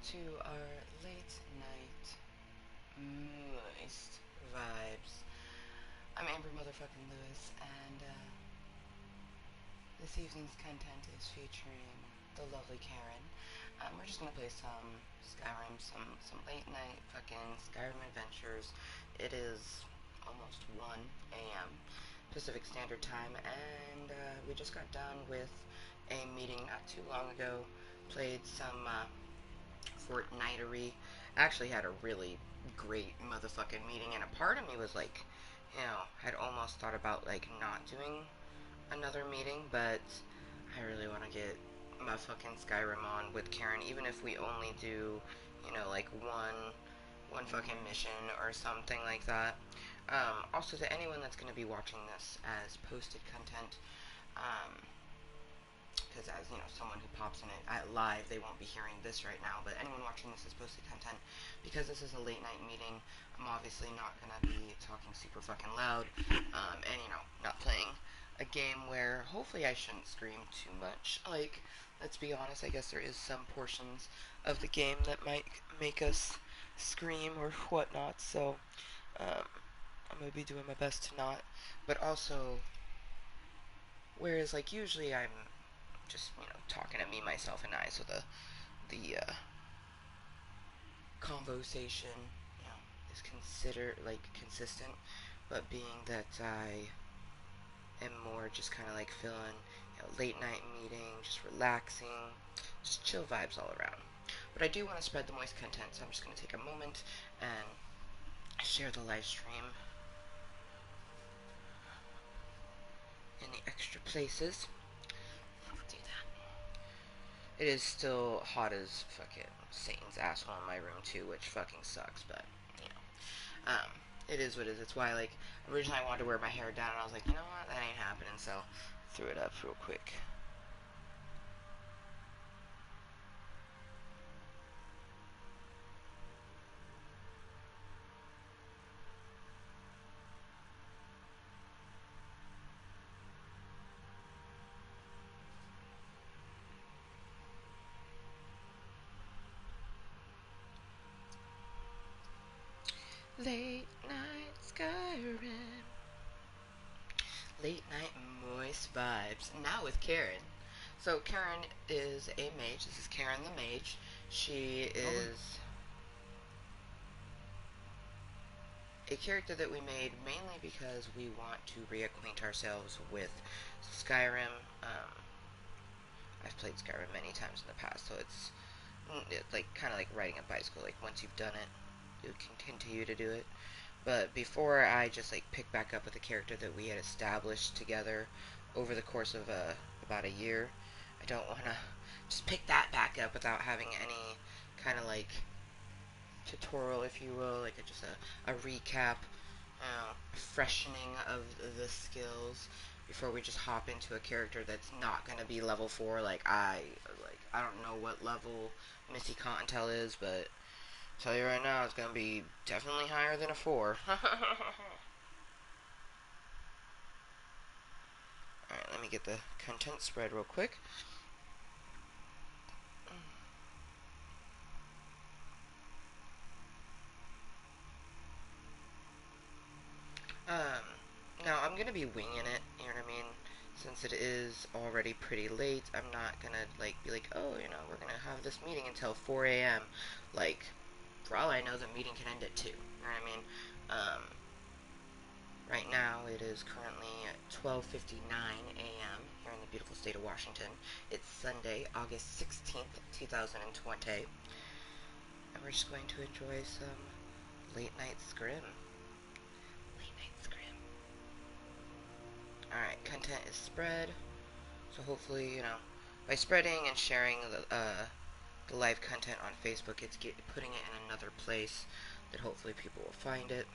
to our late night moist vibes. I'm Amber Motherfucking Lewis, and this evening's content is featuring the lovely Karyyn. We're just gonna play some Skyrim, some late night fucking Skyrim adventures. It is almost 1 a.m. Pacific Standard Time, and we just got done with a meeting not too long ago. Played some Fortnitery. Actually had a really great motherfucking meeting, and a part of me was like, had almost thought about like not doing another meeting, but I really want to get my fucking Skyrim on with Karyyn, even if we only do, like one fucking mission or something like that. Also, to anyone that's going to be watching this as posted content, because as someone who pops in it live, they won't be hearing this right now. But anyone watching this as posted content, because this is a late night meeting, I'm obviously not gonna be talking super fucking loud, and not playing a game where hopefully I shouldn't scream too much. Like, let's be honest, I guess there is some portions of the game that might make us scream or whatnot. So I'm gonna be doing my best to not. But also, whereas like usually I'm just talking to me, myself, and I, so the conversation is considered like consistent, but being that I am more just kind of like feeling late night meeting, just relaxing, just chill vibes all around. But I do want to spread the moist content, so I'm just going to take a moment and share the live stream in the extra places. Do that. It is still hot as fucking Satan's asshole in my room too, which fucking sucks, but it is what it is. It's why, like, originally I wanted to wear my hair down, and I was like, you know what, that ain't happening, so threw it up real quick. Late night Skyrim. Late night moist vibes. Now with Karyyn. So Karyyn is a mage. This is Karyyn the mage. She is a character that we made mainly because we want to reacquaint ourselves with Skyrim. I've played Skyrim many times in the past, so it's like kind of like riding a bicycle. Like once you've done it, you can continue to do it. But before I just like pick back up with a character that we had established together over the course of about a year, I don't want to just pick that back up without having any kind of like tutorial, if you will, like just a recap, freshening of the skills before we just hop into a character that's not gonna be level 4. I don't know what level Mooiisstt Kottontale is, but tell you right now, it's gonna be definitely higher than a 4. Alright, let me get the content spread real quick. Now I'm gonna be winging it, you know what I mean? Since it is already pretty late, I'm not gonna like be like, oh, we're gonna have this meeting until 4 a.m. Like, for all I know, the meeting can end at 2. You know what I mean? Right now it is currently 12:59 a.m. here in the beautiful state of Washington. It's Sunday, August 16th, 2020, and we're just going to enjoy some late night scrim. Alright, content is spread. So hopefully, by spreading and sharing the live content on Facebook, it's putting it in another place that hopefully people will find it.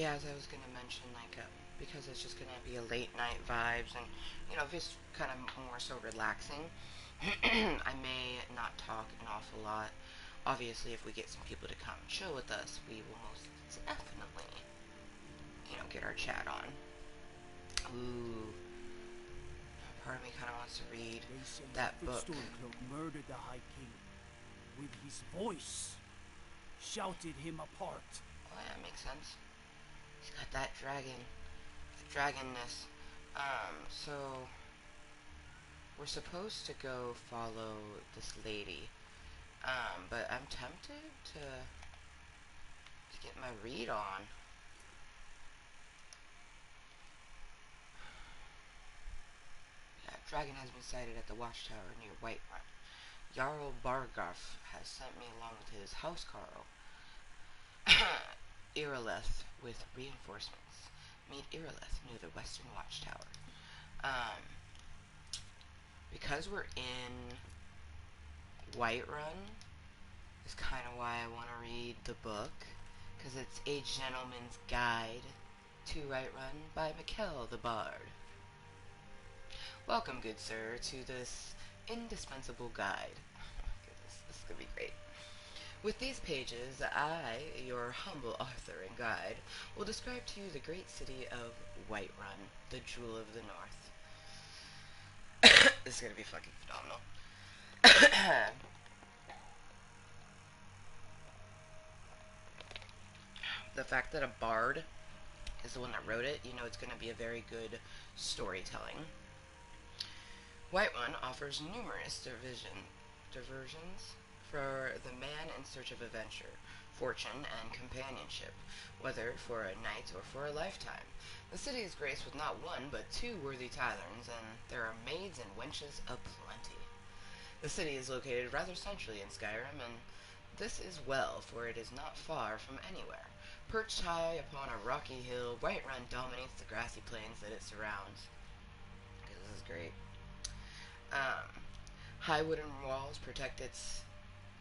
yeah, as I was gonna mention, like, because it's just gonna be a late night vibes, and if it's kind of more so relaxing, I may not talk an awful lot. Obviously, if we get some people to come chill with us, we will most definitely, get our chat on. Ooh, part of me kind of wants to read They say that the book. Stormcloak murdered the High King with his voice, shouted hhim apart. Oh yeah, makes sense. He's got that dragonness. So we're supposed to go follow this lady. But I'm tempted to get my read on. Yeah, dragon has been sighted at the watchtower near Whiterun. Jarl Bargarf has sent me along with his housecarl, Irileth, with reinforcements. Meet Irileth near the western watchtower. Um, because we're in Whiterun, is kind of why I want to read the book, because it's A Gentleman's Guide to Whiterun by Mikkel the Bard. Welcome, good sir, to this indispensable guide. Goodness, this is going to be great. With these pages, I, your humble author and guide, will describe to you the great city of Whiterun, the jewel of the north. This is going to be fucking phenomenal. The fact that a bard is the one that wrote it, it's going to be a very good storytelling. Whiterun offers numerous diversions for the man in search of adventure, fortune, and companionship, whether for a night or for a lifetime. The city is graced with not one, but two worthy taverns, and there are maids and wenches aplenty. The city is located rather centrally in Skyrim, and this is well, for it is not far from anywhere. Perched high upon a rocky hill, Whiterun dominates the grassy plains that it surrounds. Okay, this is great. High wooden walls protect its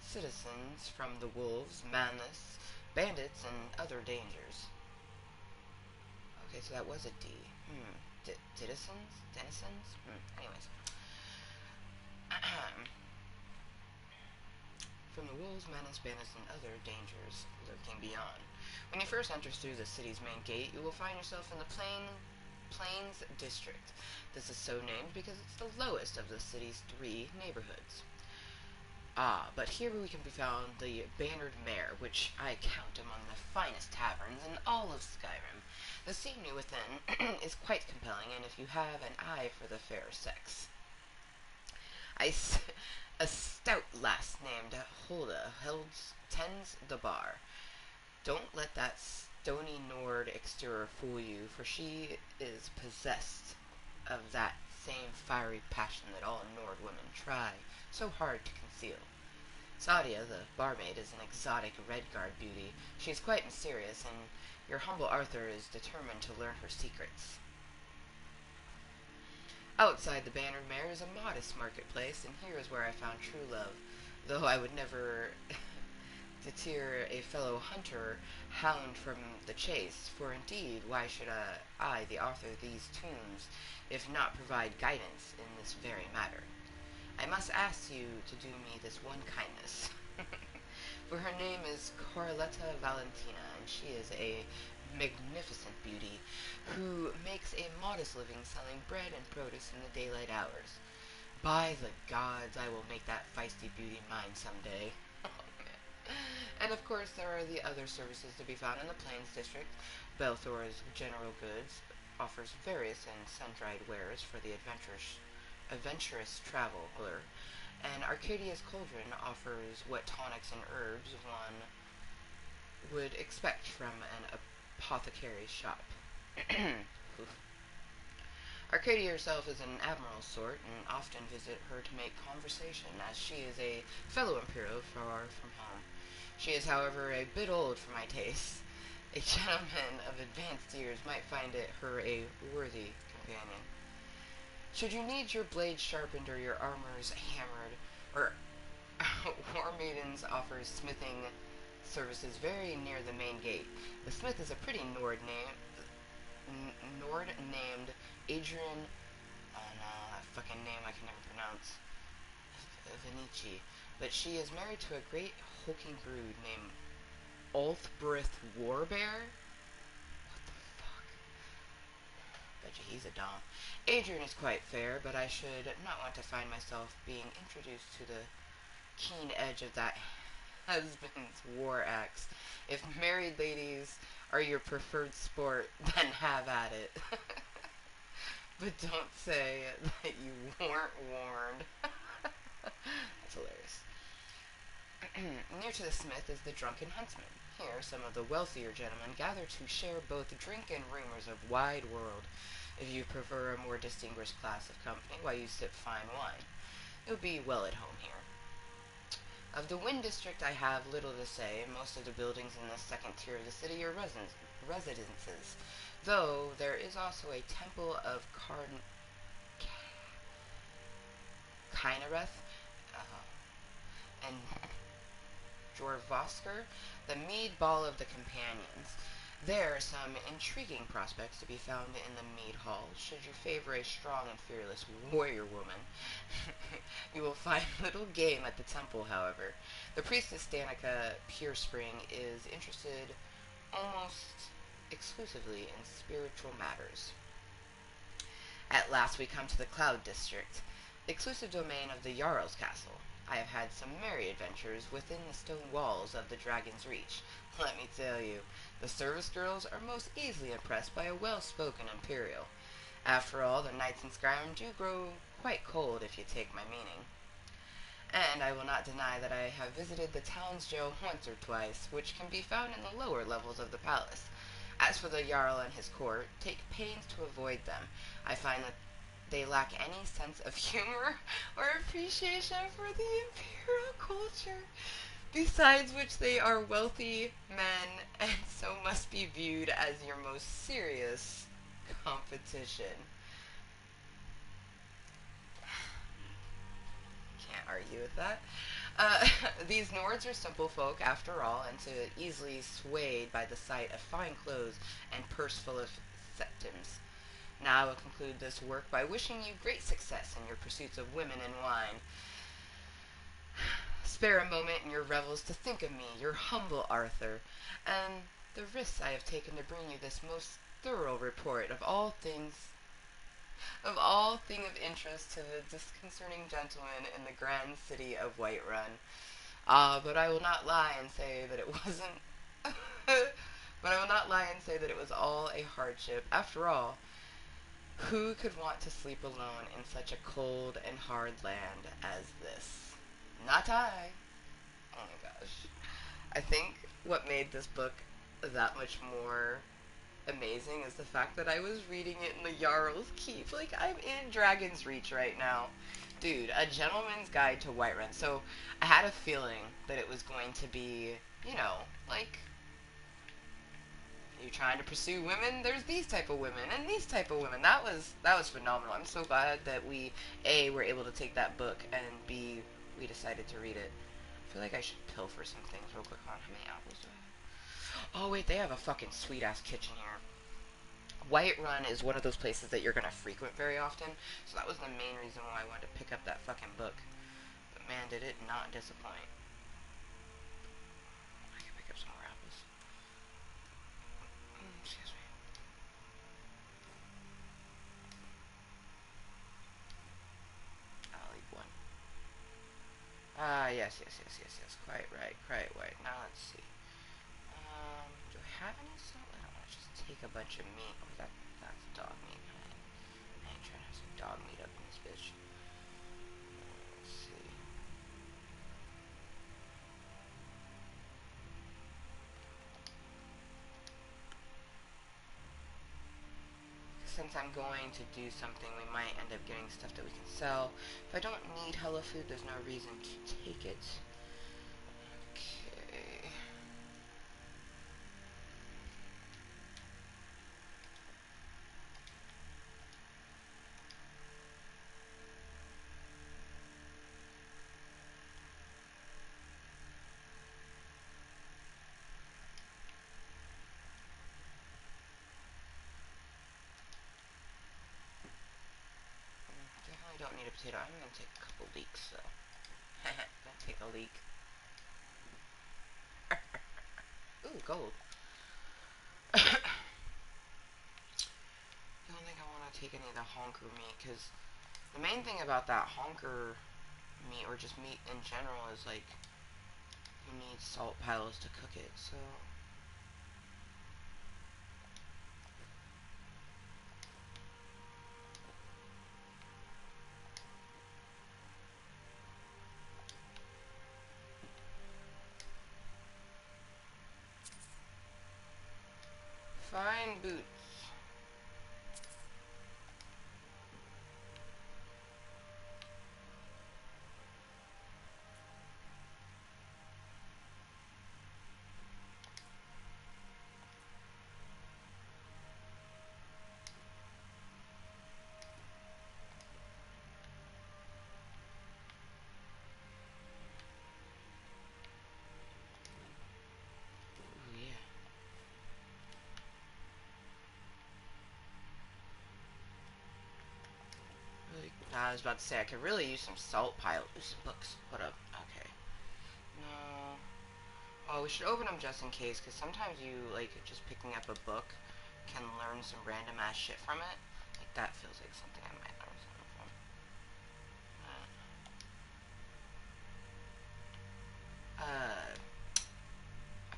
citizens from the wolves, madness, bandits, and other dangers. Okay, so that was a D. Denizens? Anyways. From the wolves, madness, bandits, and other dangers lurking beyond. When you first enter through the city's main gate, you will find yourself in the Plains District. This is so named because it's the lowest of the city's 3 neighborhoods. But here we can be found the Bannered Mare, which I count among the finest taverns in all of Skyrim. The scenery within is quite compelling, and if you have an eye for the fair sex. A stout lass named Hulda tends the bar. Don't let that stony Nord exterior fool you, for she is possessed of that same fiery passion that all Nord women try so hard to conceal. Sadia, the barmaid, is an exotic Redguard beauty. She is quite mysterious, and your humble Arthur is determined to learn her secrets. Outside the Bannered Mare is a modest marketplace, and here is where I found true love, though I would never deter a fellow hunter hound from the chase, for indeed, why should I, the author of these tombs, if not provide guidance in this very matter? I must ask you to do me this one kindness. For her name is Corletta Valentina, and she is a magnificent beauty who makes a modest living selling bread and produce in the daylight hours. By the gods, I will make that feisty beauty mine someday. And of course, there are the other services to be found in the Plains District. Belthor's General Goods offers various and sun-dried wares for the adventurous traveler, and Arcadia's Cauldron offers what tonics and herbs one would expect from an apothecary's shop. Arcadia herself is an admiral's sort, and often visit her to make conversation, as she is a fellow Imperial far from home. She is, however, a bit old for my tastes. A gentleman of advanced years might find her a worthy companion. Should you need your blade sharpened or your armors hammered, or War Maidens offers services very near the main gate. The smith is a pretty Nord named Adrian, that fucking name I can never pronounce, Vinici. But she is married to a great hulking brood named Ulthbrith Warbear. What the fuck? Bet you he's a dom. Adrian is quite fair, but I should not want to find myself being introduced to the keen edge of that husband's war axe. If married ladies are your preferred sport, then have at it. But don't say that you weren't warned. That's hilarious. Near to the smith is the drunken huntsman. Here, some of the wealthier gentlemen gather to share both drink and rumors of wide world. If you prefer a more distinguished class of company while you sip fine wine, you'll be well at home here. Of the Wind District, I have little to say. Most of the buildings in the second tier of the city are residences, though there is also a temple of Kynareth and Jorvosker, the mead ball of the companions. There are some intriguing prospects to be found in the mead hall, should you favor a strong and fearless warrior woman. You will find little game at the temple, however. The priestess Danica Purespring is interested almost exclusively in spiritual matters. At last we come to the Cloud District, the exclusive domain of the Jarl's castle. I have had some merry adventures within the stone walls of the Dragon's Reach. Let me tell you, the service girls are most easily impressed by a well-spoken Imperial. After all, the nights in Skyrim do grow quite cold if you take my meaning. And I will not deny that I have visited the town's jail once or twice, which can be found in the lower levels of the palace. As for the Jarl and his court, take pains to avoid them. I find that they lack any sense of humor or appreciation for the imperial culture, besides which they are wealthy men and so must be viewed as your most serious competition. Can't argue with that. Uh, these Nords are simple folk, after all, and so easily swayed by the sight of fine clothes and purse full of septims. Now I will conclude this work by wishing you great success in your pursuits of women and wine. Spare a moment in your revels to think of me, your humble Arthur, and the risks I have taken to bring you this most thorough report of all thing of interest to the disconcerting gentleman in the grand city of Whiterun. But I will not lie and say that it wasn't. But I will not lie and say that it was all a hardship. After all, who could want to sleep alone in such a cold and hard land as this? Not I. Oh my gosh. I think what made this book that much more amazing is the fact that I was reading it in the Jarl's Keep. Like, I'm in Dragon's Reach right now. Dude, A Gentleman's Guide to Whiterun. So, I had a feeling that it was going to be, like, you trying to pursue women, there's these type of women and these type of women. That was phenomenal. I'm so glad that we A, were able to take that book, and B, we decided to read it. I feel like I should pilfer some things real quick. On how many apples do I have? Oh wait, they have a fucking sweet ass kitchen here. Whiterun is one of those places that you're gonna frequent very often, so that was the main reason why I wanted to pick up that fucking book. But man, did it not disappoint. I can pick up some more apples. Excuse me. I'll leave one. Yes. Quite right. Now let's see. Do I have any salt? I don't want to just take a bunch of meat. Oh, that's dog meat. I ain't trying to have some dog meat up in this bitch. Let's see. Since I'm going to do something, we might end up getting stuff that we can sell. If I don't need hella food, there's no reason to take it. Okay. potato. I'm gonna take a couple leaks, so. Don't take a leak. Ooh, gold. I don't think I want to take any of the honker meat, because the main thing about that honker meat, or just meat in general, is like, you need salt piles to cook it, so. Fine boots. Ooh, yeah. Really, I was about to say, I could really use some salt piles. Ooh, some books. What up? Okay. No. Oh, we should open them just in case, because sometimes you, like, just picking up a book can learn some random ass shit from it. Like, that feels like something I might learn something from.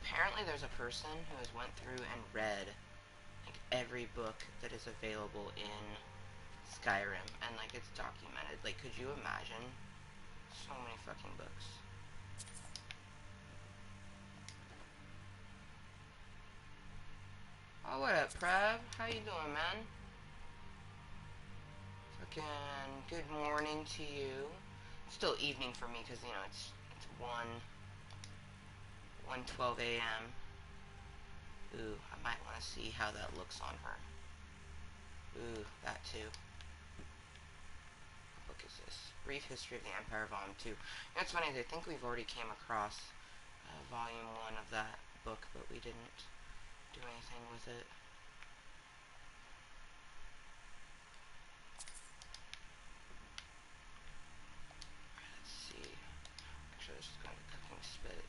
Apparently there's a person who has went through and read, like, every book that is available in Skyrim, and, like, it's documented. Like, could you imagine? So many fucking books. Oh, what up, Prav? How you doing, man? Fucking good morning to you. It's still evening for me, because, you know, it's 1:12 a.m. Ooh, I might want to see how that looks on her. Ooh, that too. What book is this? Brief History of the Empire, Volume 2. You know, it's funny, I think we've already came across Volume 1 of that book, but we didn't do anything with it. Let's see. Actually, let's just go to cooking spit.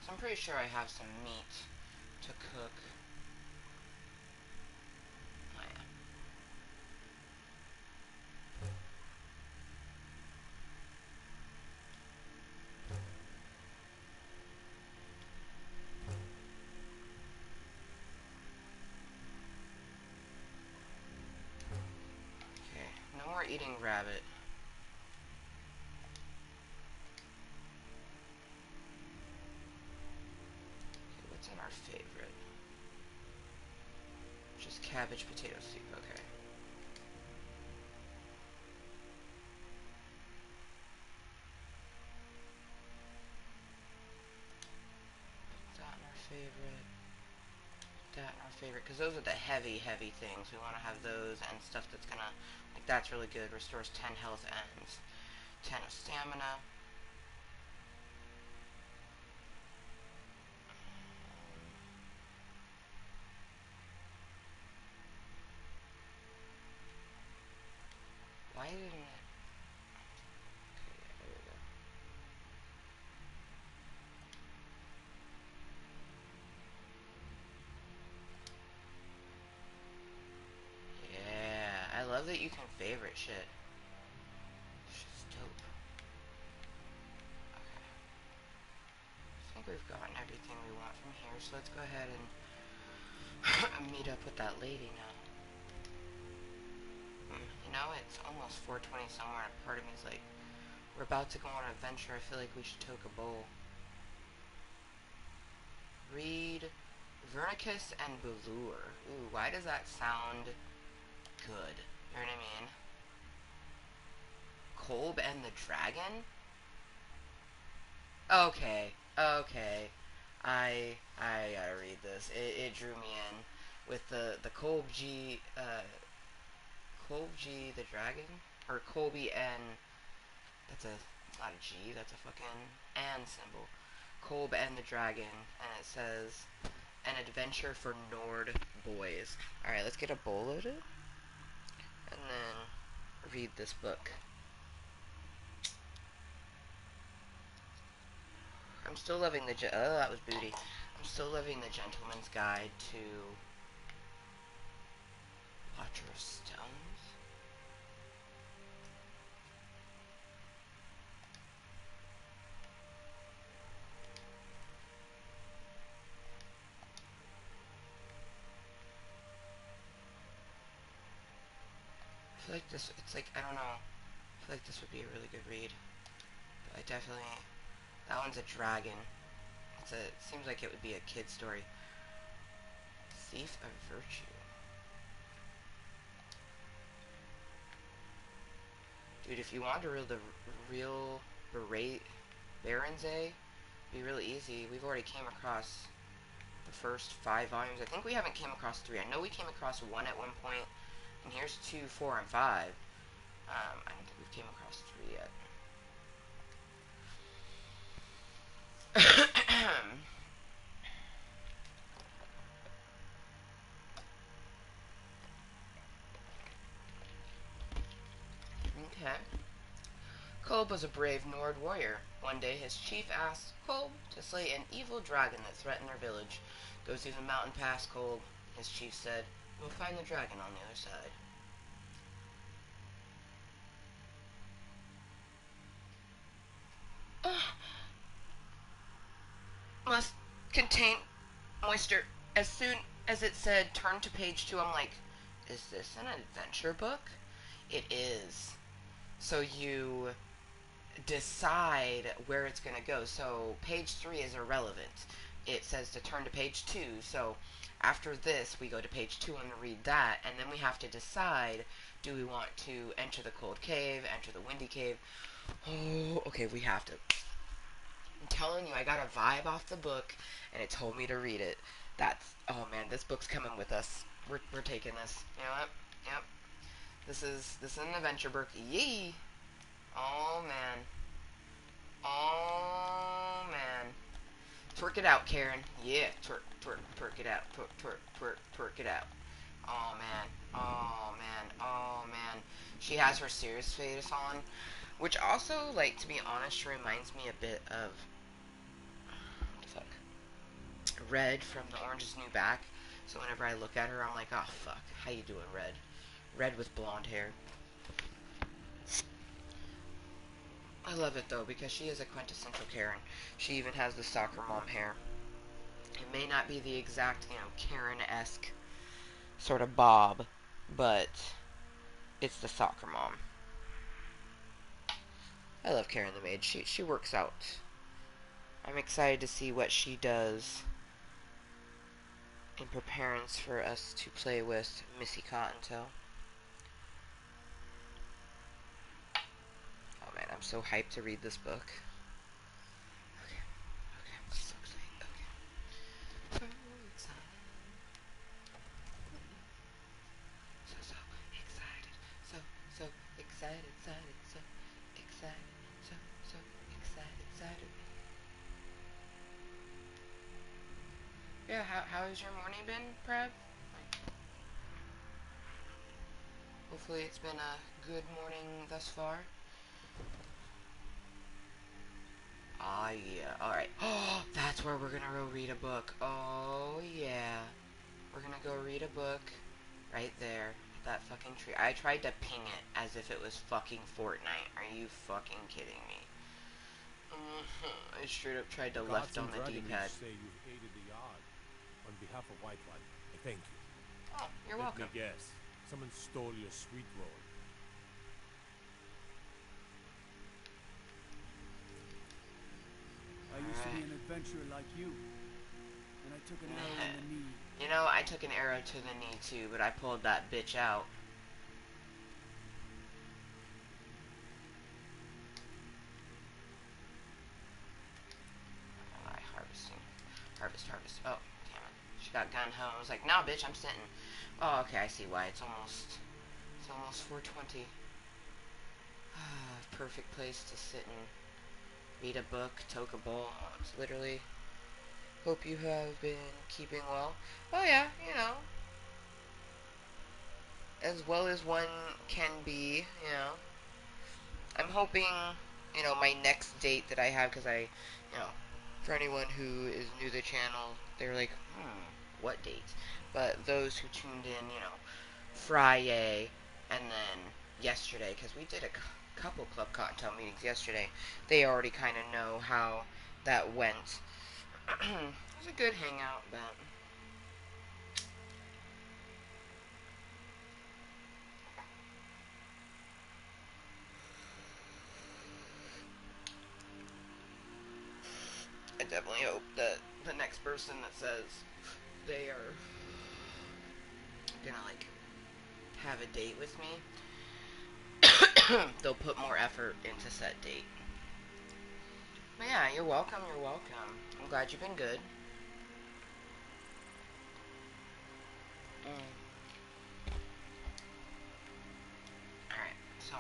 So I'm pretty sure I have some meat to cook. Oh yeah. Okay, no more eating rabbit. Okay, what's in our favorite? Just cabbage potato soup, okay. Put that in our favorite. Put that in our favorite, because those are the heavy, heavy things. We want to have those and stuff that's gonna, like, that's really good. Restores 10 health and 10 of stamina. Why didn't it? Okay, yeah, there we go. Yeah, I love that you can favorite shit. Shit's dope. Okay. I think we've gotten everything we want from here, so let's go ahead and meet up with that lady now. You know, it's almost 4:20 somewhere, and part of me is like, we're about to go on an adventure, I feel like we should toke a bowl. Read Vernicus and Belur. Ooh, why does that sound good? You know what I mean? Kolb and the Dragon? Okay, okay. I gotta read this. It drew me in with the Kolb G the Dragon, or Colby N. That's a it's not a G. That's a fucking N symbol. Kolb and the Dragon, and it says an adventure for Nord boys. All right, let's get a bowl loaded, and then read this book. I'm still loving the, oh, that was booty. I'm still loving the Gentleman's Guide to Watcher of Stones. I feel like this, it's like, I don't know. I feel like this would be a really good read. But I definitely, that one's a dragon. It seems like it would be a kid story. Thief of Virtue. Dude, if you want to read the real berate Baron's A, be really easy. We've already came across the first 5 volumes. I think we haven't came across 3. I know we came across 1 at one point, and here's 2, 4, and 5. I don't think we've came across 3 yet. Okay. Kolb was a brave Nord warrior. One day his chief asked Kolb to slay an evil dragon that threatened their village. Go through the mountain pass, Kolb, his chief said. We'll find the dragon on the other side. Must contain moisture. As soon as it said turn to page 2, I'm like, is this an adventure book? It is. So you decide where it's going to go. So page 3 is irrelevant. It says to turn to page 2. So after this, we go to page 2 and read that, and then we have to decide, do we want to enter the cold cave, enter the windy cave? Oh, okay, we have to. I'm telling you, I got a vibe off the book, and it told me to read it. That's, oh man, this book's coming with us. We're taking this. You know what? Yep. This is an adventure book. Yee! Oh man. Oh man. Twerk it out, Karyyn. Yeah, twerk it out. Twerk it out. Oh man. Oh man. Oh man. She has her serious face on, which also, like, to be honest, reminds me a bit of what the fuck? Red from The Orange Is the New Black. So whenever I look at her, I'm like, oh fuck, how you doing, Red? Red with blonde hair. I love it though because she is a quintessential Karyyn. She even has the soccer mom hair. It may not be the exact, Karyyn-esque sort of bob, but it's the soccer mom. I love Karyyn the Maid. She works out. I'm excited to see what she does in preparedness for us to play with Missy Cottontail. Oh man, I'm so hyped to read this book. Okay, I'm so excited. Okay. So excited, excited. Yeah, how's your morning been, Prab? Hopefully it's been a good morning thus far. Ah, yeah. Alright. Oh, that's where we're gonna go read a book. Oh, yeah. We're gonna go read a book right there. That fucking tree. I tried to ping it as if it was fucking Fortnite. Are you fucking kidding me? I straight up tried to left on the D-pad. Say you've aided the yard. On behalf of Whitelight, I thank you. Oh, you're welcome. Let me guess. Someone stole your sweet roll. I used to be an adventurer like you, and I took an arrow in the knee. You know, I took an arrow to the knee too, but I pulled that bitch out. Harvest. Oh, damn it. She got gun ho. I was like, nah, bitch, I'm sitting. Oh, okay, I see why. It's almost 4:20. Perfect place to sit and read a book, toke a bowl. It's literally. Hope you have been keeping well. Oh yeah, as well as one can be. I'm hoping, my next date that I have, because I, For anyone who is new to the channel, they're like, what dates? But those who tuned in, Friday and then yesterday, because we did a couple Club Cottontale meetings yesterday, they already kind of know how that went. It was a good hangout, but I definitely hope that the next person that says they are gonna have a date with me, they'll put more effort into set date. But yeah, you're welcome, you're welcome. I'm glad you've been good. Alright, so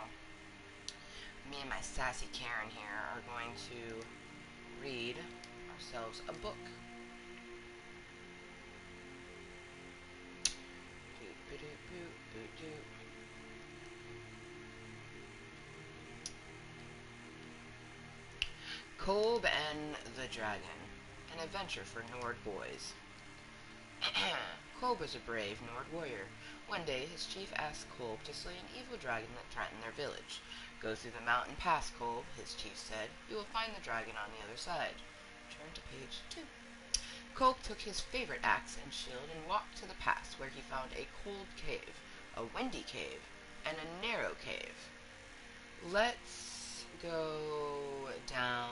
me and my sassy Karyyn here are going to read ourselves a book. Kolb and the Dragon, an adventure for Nord boys. Kolb was a brave Nord warrior. One day, his chief asked Kolb to slay an evil dragon that threatened their village. Go through the mountain past Kolb, his chief said. You will find the dragon on the other side. Turn to page 2. Kolb took his favorite axe and shield and walked to the pass, where he found a cold cave, a windy cave, and a narrow cave. Let's go down.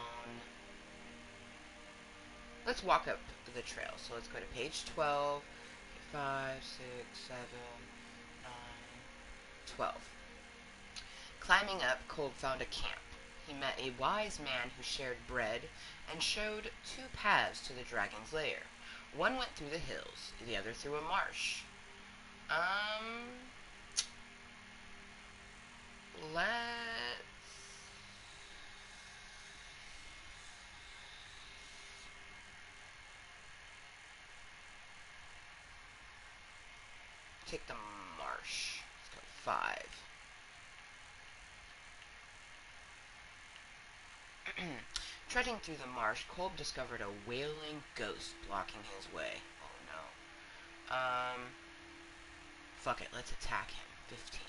Let's walk up the trail. So let's go to page 12, 5, 6, 7, 9, 12. Climbing up, Kolb found a camp. He met a wise man who shared bread and showed 2 paths to the dragon's lair. One went through the hills, the other through a marsh. Let's take the marsh. Let's go 5. Treading through the marsh, Kolb discovered a wailing ghost blocking his way. Oh no. Fuck it, let's attack him. 15.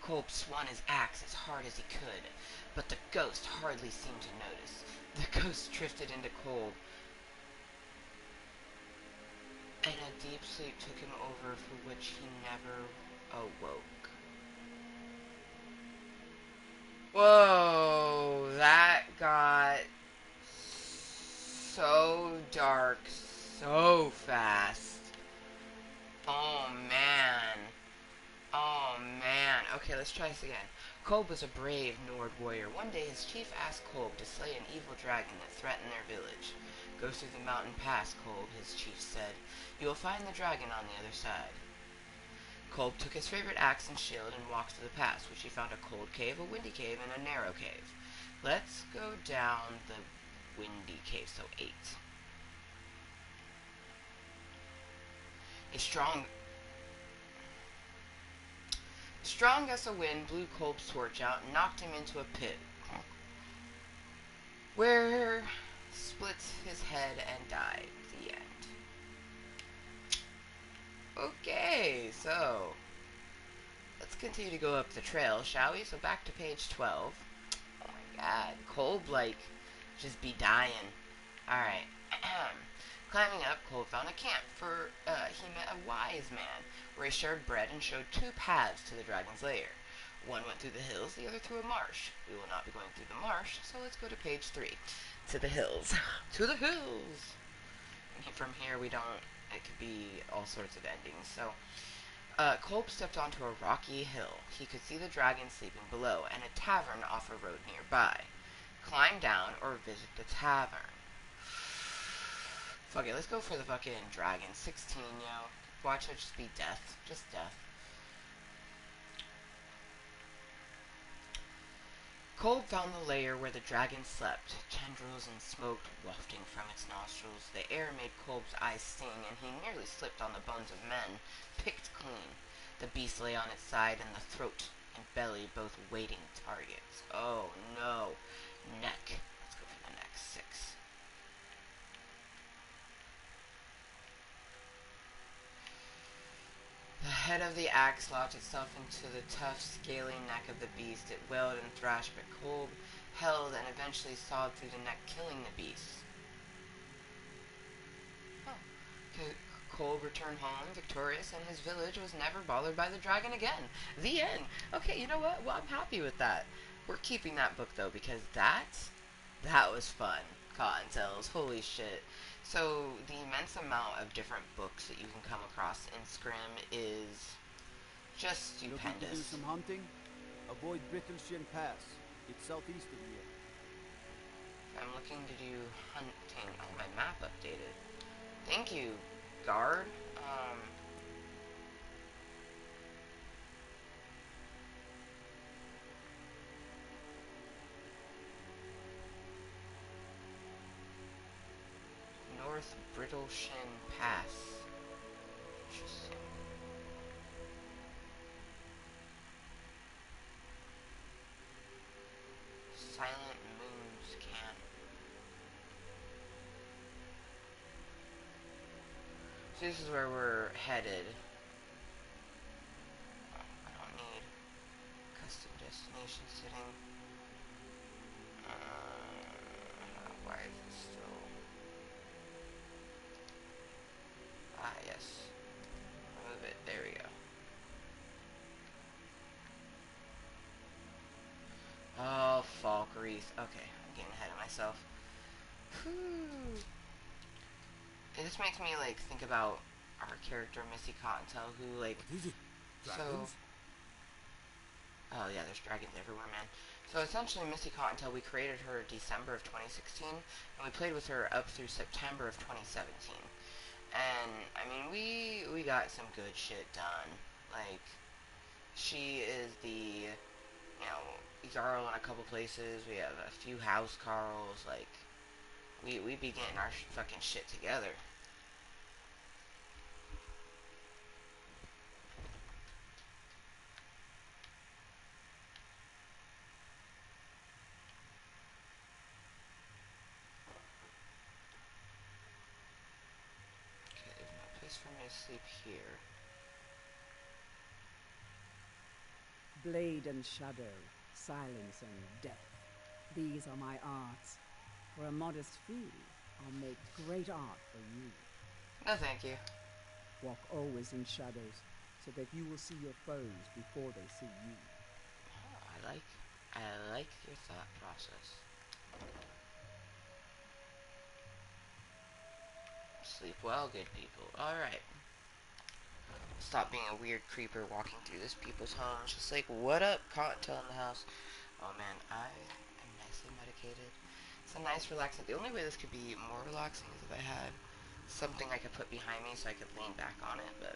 Kolb swung his axe as hard as he could, but the ghost hardly seemed to notice. The ghost drifted into Kolb, and a deep sleep took him over for which he never awoke. Whoa, that got so dark so fast. Oh man. Oh man. Okay, let's try this again. Kolb was a brave Nord warrior. One day his chief asked Kolb to slay an evil dragon that threatened their village. Go through the mountain pass, Kolb, his chief said. You will find the dragon on the other side. Kolb took his favorite axe and shield and walked through the pass, which he found a cold cave, a windy cave, and a narrow cave. Let's go down the windy cave, so 8. A strong gust of wind blew Kolb's torch out and knocked him into a pit, where split his head and died. The end. Okay, so let's continue to go up the trail, shall we? So back to page 12. Oh my god, Kolb, just be dying. Alright. Climbing up, Kolb found a camp, for he met a wise man, where he shared bread and showed 2 paths to the dragon's lair. One went through the hills, the other through a marsh. We will not be going through the marsh, so let's go to page 3. To the hills. To the hills! And from here, we don't... It could be all sorts of endings. So, Kolb stepped onto a rocky hill. He could see the dragon sleeping below, and a tavern off a road nearby. Climb down or visit the tavern. Fuck it, let's go for the fucking dragon. 16, yo. Watch it just be death. Just death. Kolb found the lair where the dragon slept, tendrils and smoke wafting from its nostrils. The air made Kolb's eyes sting, and he nearly slipped on the bones of men, picked clean. The beast lay on its side, and the throat and belly both waiting targets. Oh no. Neck. Let's go for the neck. 6. The head of the axe locked itself into the tough, scaly neck of the beast. It wailed and thrashed, but Kolb held and eventually sawed through the neck, killing the beast. Oh. Kolb returned home victorious, and his village was never bothered by the dragon again. The end. Okay, you know what? Well, I'm happy with that. We're keeping that book, though, because that was fun. Kottontales. Holy shit. So, the immense amount of different books that you can come across in Scrim is just Looking to do stupendous. some hunting? Avoid Brittleshin Pass. It's southeast of here. I'm looking to do hunting. Oh, my map updated. Thank you, guard. North Brittleshin Pass. Interesting. Silent Moon's Camp. So this is where we're headed. Oh, I don't need custom destination setting. Why is it still... Ah, yes. Move it. There we go. Oh, Falk Wreath. Okay, I'm getting ahead of myself. Whew. It just makes me, like, think about our character, Missy Cottontale, who, like... What is it? Dragons? Oh, yeah, there's dragons everywhere, man. So, essentially, Missy Cottontale, we created her December of 2016, and we played with her up through September of 2017. And, I mean, we got some good shit done. Like, she is the, you know, Jarl in a couple places. We have a few house Carls. Like, we be getting our fucking shit together. Okay, there's no place for me to sleep here. Blade and shadow, silence and death. These are my arts. For a modest fee, I'll make great art for you. No, thank you. Walk always in shadows, so that you will see your foes before they see you. Oh, I like your thought process. Sleep well, good people. Alright. Stop being a weird creeper walking through this people's homes. Just like, what up, Cottontail in the house? Oh man, I am nicely medicated. It's a nice relaxing. The only way this could be more relaxing is if I had something I could put behind me so I could lean back on it, but...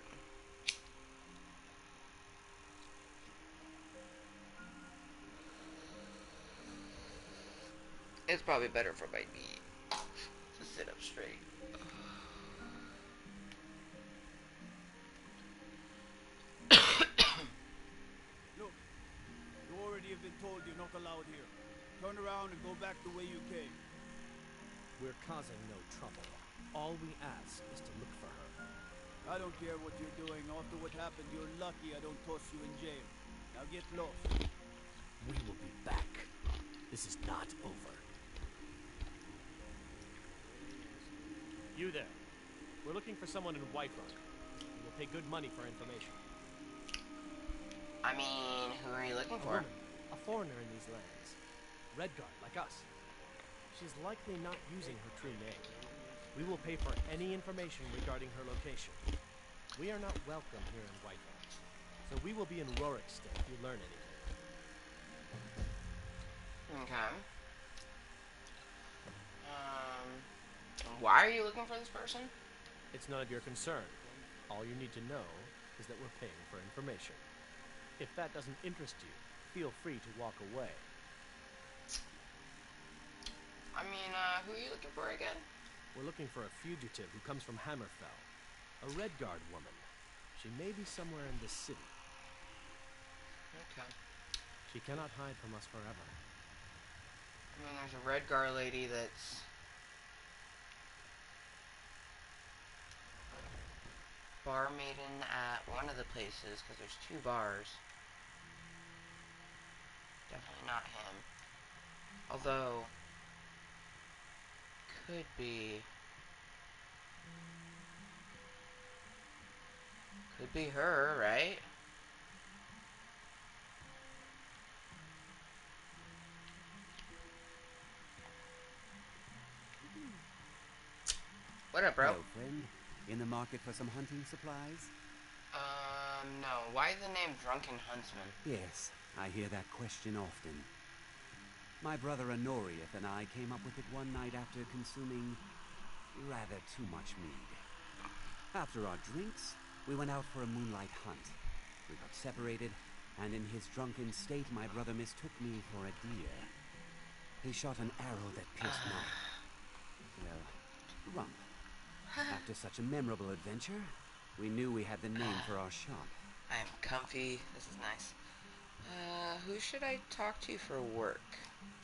It's probably better for my knee to sit up straight. Look, you already have been told you're not allowed here. Turn around and go back the way you came. We're causing no trouble. All we ask is to look for her. I don't care what you're doing. After what happened, you're lucky I don't toss you in jail. Now get lost. We will be back. This is not over. You there. We're looking for someone in Whiterun. We will pay good money for information. I mean, who are you looking A for? woman, a foreigner in these lands. Redguard, like us. She's likely not using her true name. We will pay for any information regarding her location. We are not welcome here in Whiterun, so we will be in Rorikstead if you learn anything. Okay. Why are you looking for this person? It's none of your concern. All you need to know is that we're paying for information. If that doesn't interest you, feel free to walk away. I mean, who are you looking for again? We're looking for a fugitive who comes from Hammerfell. A Redguard woman. She may be somewhere in this city. Okay. She cannot hide from us forever. I mean, there's a Redgar lady that's barmaiden at one of the places, because there's 2 bars. Definitely not him. Although, could be her, right? What up, bro? Hello, friend. In the market for some hunting supplies? No. Why the name Drunken Huntsman? Yes, I hear that question often. My brother Honorius and I came up with it one night after consuming rather too much mead. After our drinks, we went out for a moonlight hunt. We got separated, and in his drunken state, my brother mistook me for a deer. He shot an arrow that pierced my, well, rump. After such a memorable adventure, we knew we had the name for our shop. I am comfy. This is nice. Who should I talk to for work?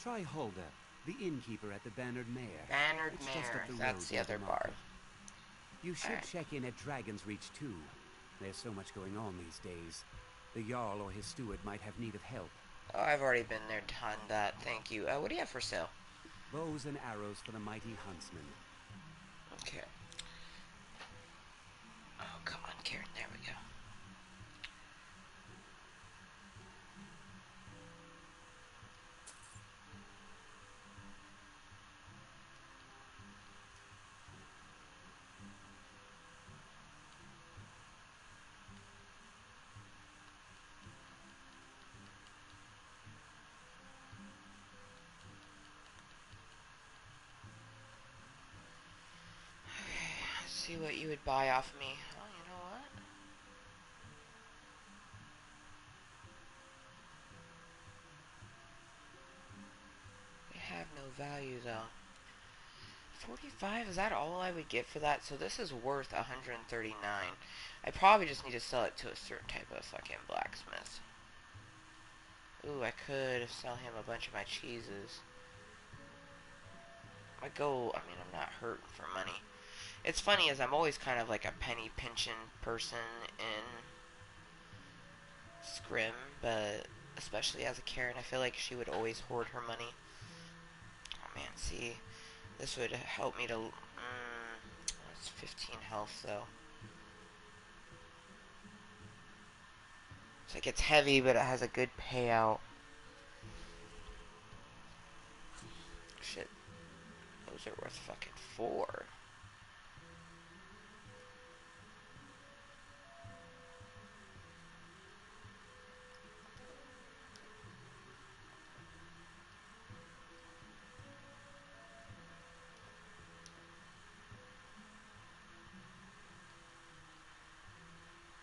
Try Hulda, the innkeeper at the Bannered Mare. Bannered It's just Mare. up the That's road the near other bar. market. You should Alright. check in at Dragon's Reach too. There's so much going on these days. The Jarl or his steward might have need of help. Oh, I've already been there, done that. Thank you. What do you have for sale? Bows and arrows for the mighty huntsman. Okay. Oh, come on, Karyyn. There we go. Let's see what you would buy off me. Oh, you know what? They have no value, though. 45? Is that all I would get for that? So this is worth 139. I probably just need to sell it to a certain type of fucking blacksmith. Ooh, I could sell him a bunch of my cheeses. My goal, I mean, I'm not hurting for money. It's funny as I'm always kind of like a penny pinching person in Scrim, but especially as a Karyyn, I feel like she would always hoard her money. Oh man, see, this would help me to, that's 15 health though. It's like it's heavy, but it has a good payout. Shit, those are worth fucking 4.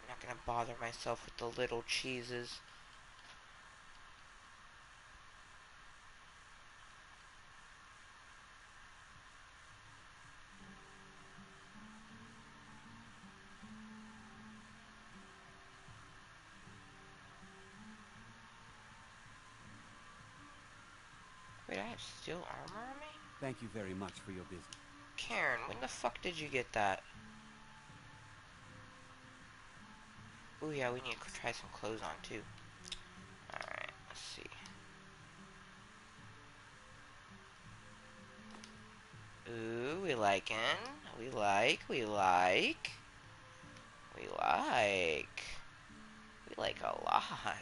I'm not gonna bother myself with the little cheeses. Wait, I have steel armor on me? Thank you very much for your business. Karyyn, when the fuck did you get that? Ooh, yeah, we need to try some clothes on, too. Alright, let's see. Ooh, we liking. We like. We like a lot. How you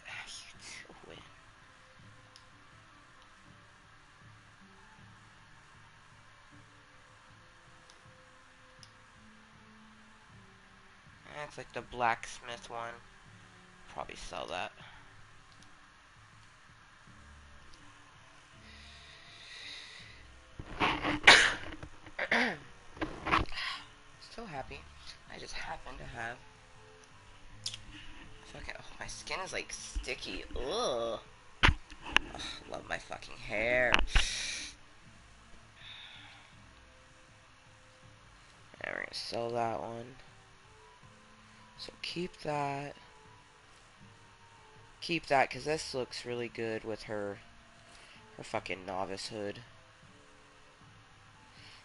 doing? That's like the blacksmith one. Probably sell that. Still happy. I just happen to have fucking. Oh, my skin is like sticky. Ugh. Ugh, love my fucking hair. And we're gonna sell that one. So keep that. Keep that, because this looks really good with her fucking novice hood.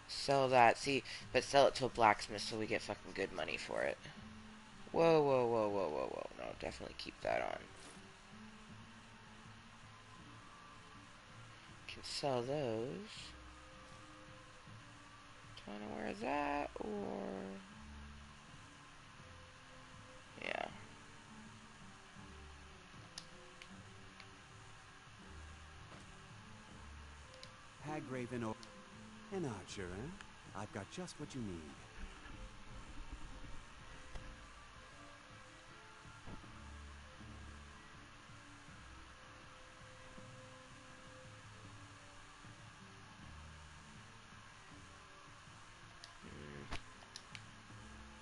Sell that. See, but sell it to a blacksmith so we get fucking good money for it. Whoa, whoa, whoa, whoa, whoa, whoa. No, definitely keep that on. Can sell those. Do I want to wear that, or... Yeah. Hagraven or an archer, eh? I've got just what you need.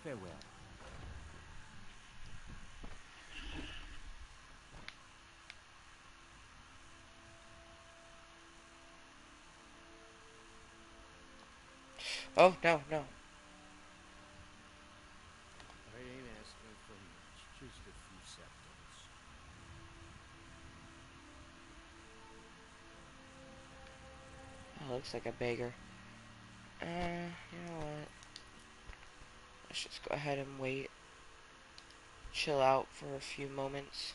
Farewell. Oh, no, no. I ain't asking for much, just a few seconds. Oh, looks like a beggar. You know what? Let's just go ahead and wait. Chill out for a few moments.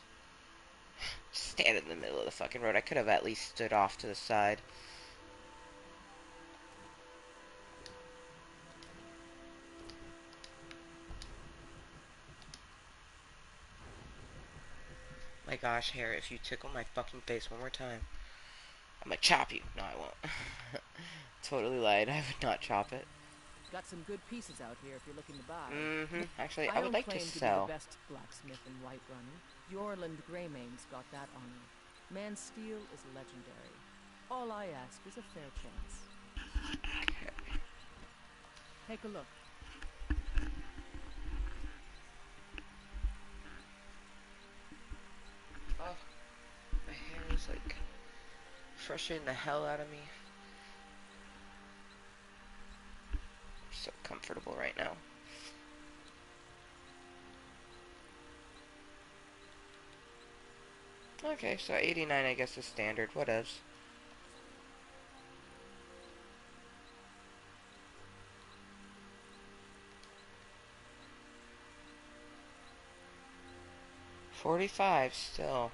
Stand in the middle of the fucking road. I could have at least stood off to the side. My gosh, Harry, if you tickle my fucking face one more time, I'm gonna chop you. No, I won't. Totally lied. I would not chop it. Got some good pieces out here if you're looking to buy. Actually, I I would don't like to claim to be sell. the best blacksmith in Whiterun. Bjorland Greymane's got that honor. Man's steel is legendary. All I ask is a fair chance. Take a look. Oh, my hair is like frustrating the hell out of me. I'm so comfortable right now. Okay, so 89 I guess is standard. What else? $45 still.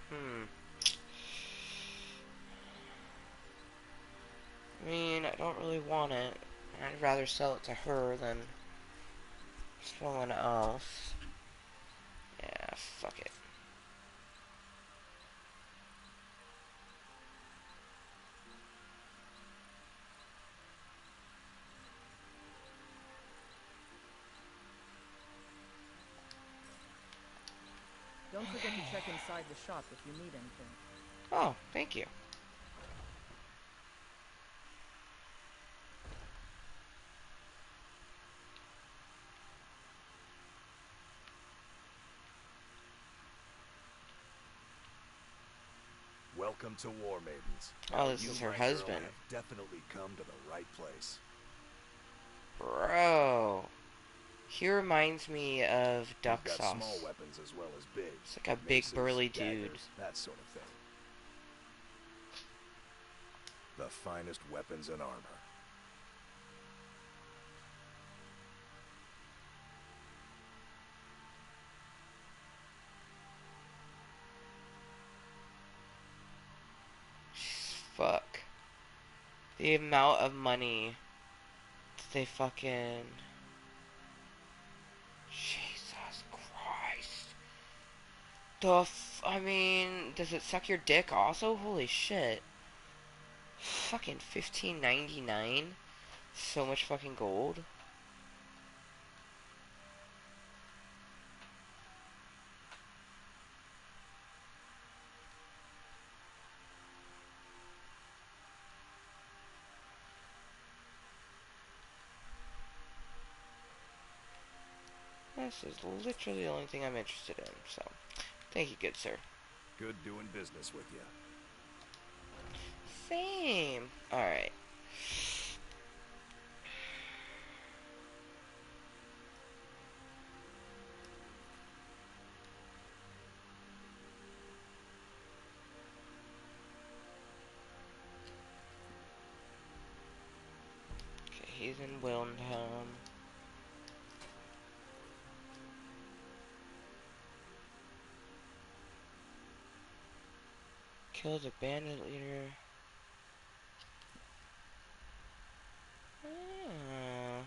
I mean, I don't really want it. I'd rather sell it to her than someone else. Yeah, fuck it. Don't forget to check inside the shop if you need anything. Oh, thank you. Welcome to War Maidens. Oh, this You, is her my girl, husband. have definitely come to the right place. Bro. He reminds me of Duck We've got Sauce. small weapons as well as big. It's like a big Maces, burly dude. daggers, that sort of thing. The finest weapons and armor. Fuck. The amount of money that they fucking... Jesus Christ. I mean, does it suck your dick also? Holy shit. Fucking $15.99? So much fucking gold. This is literally the only thing I'm interested in, so thank you, good sir. Good doing business with you. Same. Alright. stays in Wilhelm. Kills a bandit leader. Ah.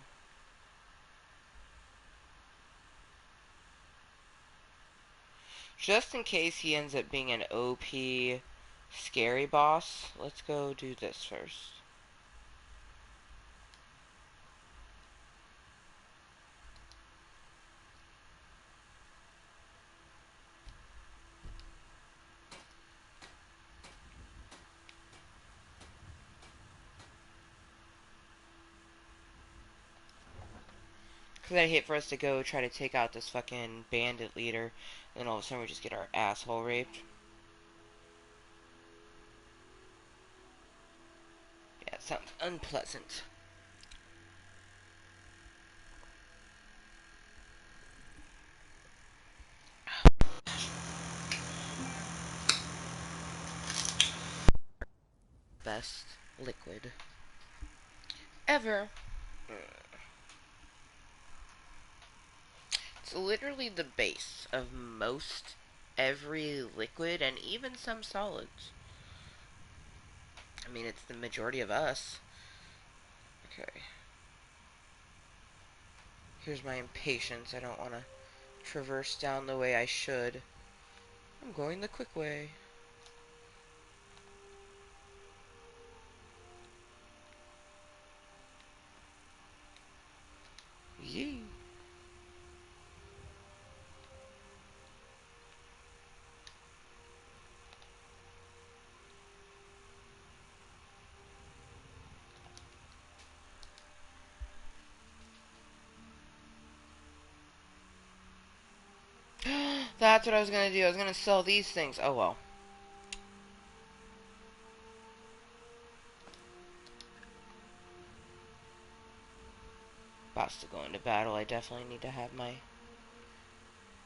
Just in case he ends up being an OP scary boss, let's go do this first. Because I'd hate for us to go try to take out this fucking bandit leader, and then all of a sudden we just get our asshole raped. Yeah, it sounds unpleasant. Best liquid ever. It's literally the base of most every liquid and even some solids. I mean, it's the majority of us. Okay. Here's my impatience. I don't want to traverse down the way I should. I'm going the quick way. Yee. That's what I was gonna do. I was gonna sell these things. Oh well. About to go into battle. I definitely need to have my...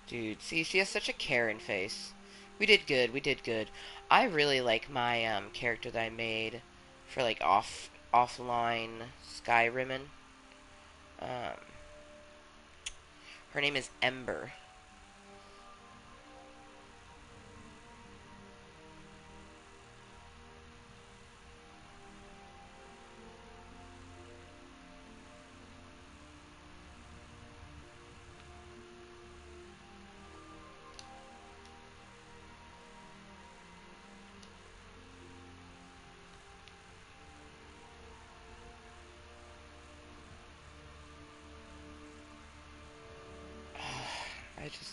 Dude, see, she has such a Karyyn face. We did good. We did good. I really like my character that I made for like offline Skyrimin. Um, her name is Ember. I just...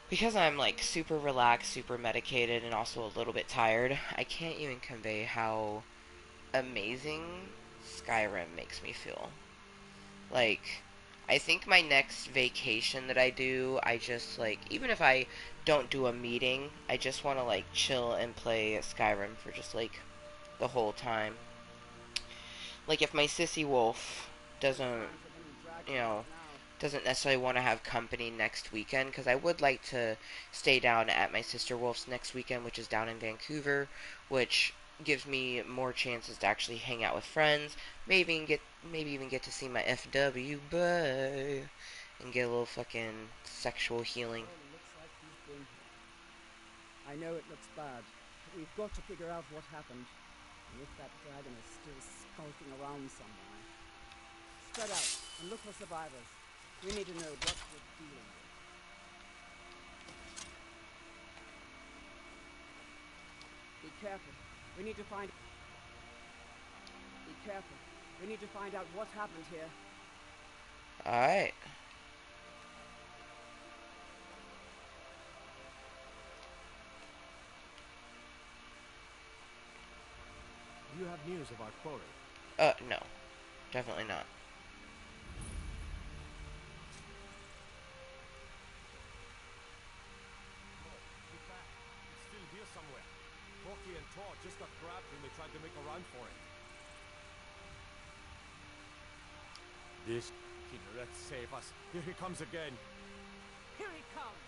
Because I'm like super relaxed, super medicated, and also a little bit tired, I can't even convey how amazing Skyrim makes me feel. Like, I think my next vacation that I do, I just like, even if I don't do a meeting, I just want to like chill and play Skyrim for just like the whole time. Like if my sissy wolf doesn't, you know, doesn't necessarily want to have company next weekend, because I would like to stay down at my sister wolf's next weekend, which is down in Vancouver, which gives me more chances to actually hang out with friends, maybe even get to see my FW boy and get a little fucking sexual healing. Well, looks like he's been here. I know it looks bad, but we've got to figure out what happened. And if that dragon is still skulking around somewhere. Spread out and look for survivors. We need to know what we're dealing with. Be careful. We need to find... Be careful. We need to find out what happened here. Alright. Do you have news of our quarry? No. Definitely not. Get back. It's still here somewhere. Corky and Tor just got grabbed when they tried to make a run for it. This Kinneret, save us. Here he comes again. Here he comes!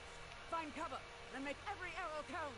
Find cover and make every arrow count!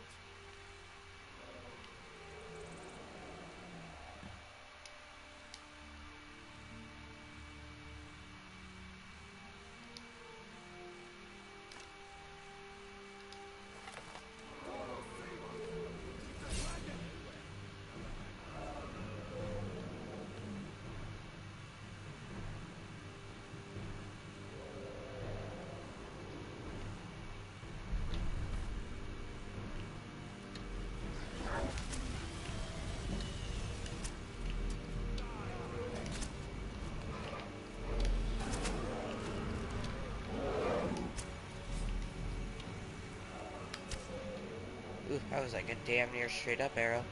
Ooh, that was like a damn near straight up arrow.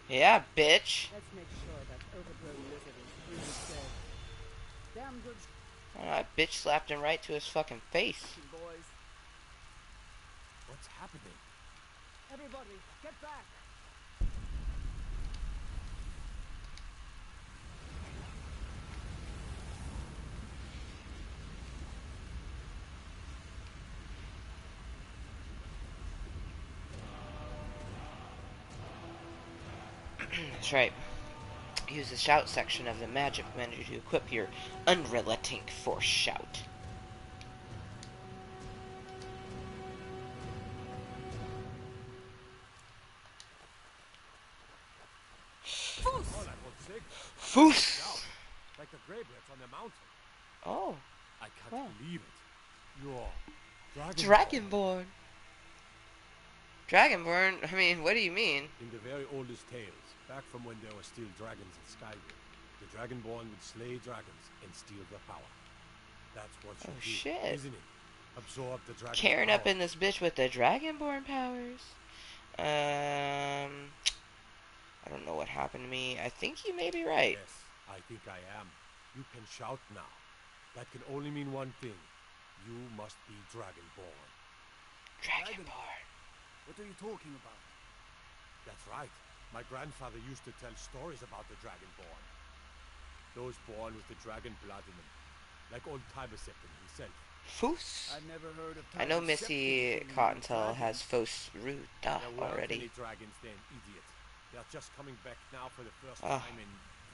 Yeah, bitch. Let's make sure that overgrown lizard is really dead. Damn good Oh, that bitch slapped him right to his fucking face. shooting, boys. What's happening? Everybody, get back! That's right. Use the shout section of the magic menu to equip your unrelenting force shout. Oh, that old sig. Foos! Like the Greybeards on the mountain. Oh, I can't Oh. believe it. You're Dragonborn. Dragonborn? I mean, what do you mean? In the very oldest tales, back from when there were still dragons in Skyrim, the Dragonborn would slay dragons and steal their power. That's what you Oh, do, shit. isn't it? Absorb the dragon's Carrying up power. in this bitch with the Dragonborn powers. I don't know what happened to me. I think you may be right. Yes, I think I am. You can shout now. That can only mean one thing. You must be Dragonborn. Dragonborn. What are you talking about? That's right. My grandfather used to tell stories about the Dragonborn. Those born with the dragon blood in them. Like old Tibersepton himself. Foos. I've never heard of I know Tiber Missy Septim Cottontale dragons. has Fos Ruta There weren't already. any dragons then, idiot. They're just coming back now for the first Ah. time in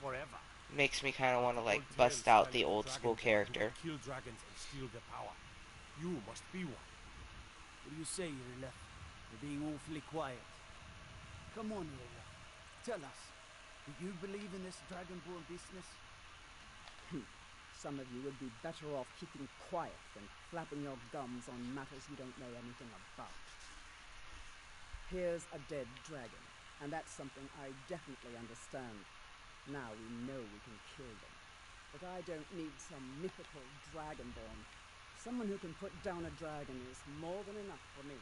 forever. Makes me kind of want to like Old bust tales out tell the of old school Dragonborn who character. can kill dragons and steal their power. You must be one. What do you say, Irla? You're being awfully quiet. Come on, Irla. Tell us. Do you believe in this Dragonborn business? Some of you would be better off keeping quiet than flapping your gums on matters you don't know anything about. Here's a dead dragon, and that's something I definitely understand. Now we know we can kill them. But I don't need some mythical dragonborn. Someone who can put down a dragon is more than enough for me.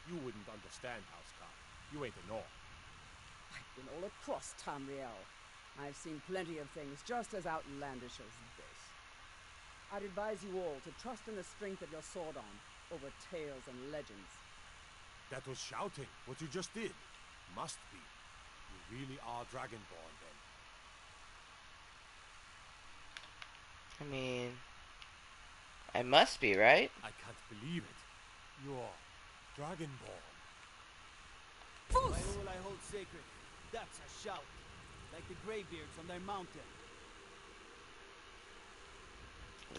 You wouldn't understand, Housecarl. You ain't a Nord. I've been all across Tamriel. I've seen plenty of things just as outlandish as this. I'd advise you all to trust in the strength of your sword arm over tales and legends. That was shouting, what you just did. Must be. You really are Dragonborn, then. I mean, I must be, right? I can't believe it. You're Dragonborn. By all I hold sacred, that's a shout. Like the Greybeards on their mountain.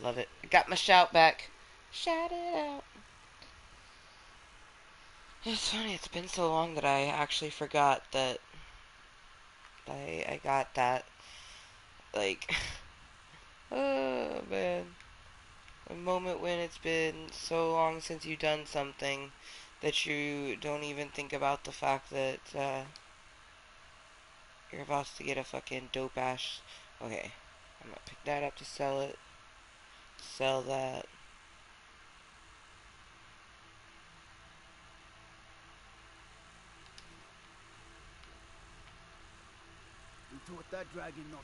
Love it. I got my shout back. Shout it out. It's funny, it's been so long that I actually forgot that I got that. Like, oh man. A moment when it's been so long since you've done something that you don't even think about the fact that you're about to get a fucking dope ass. Okay, I'm gonna pick that up to sell it. Sell that. taught that dragon not.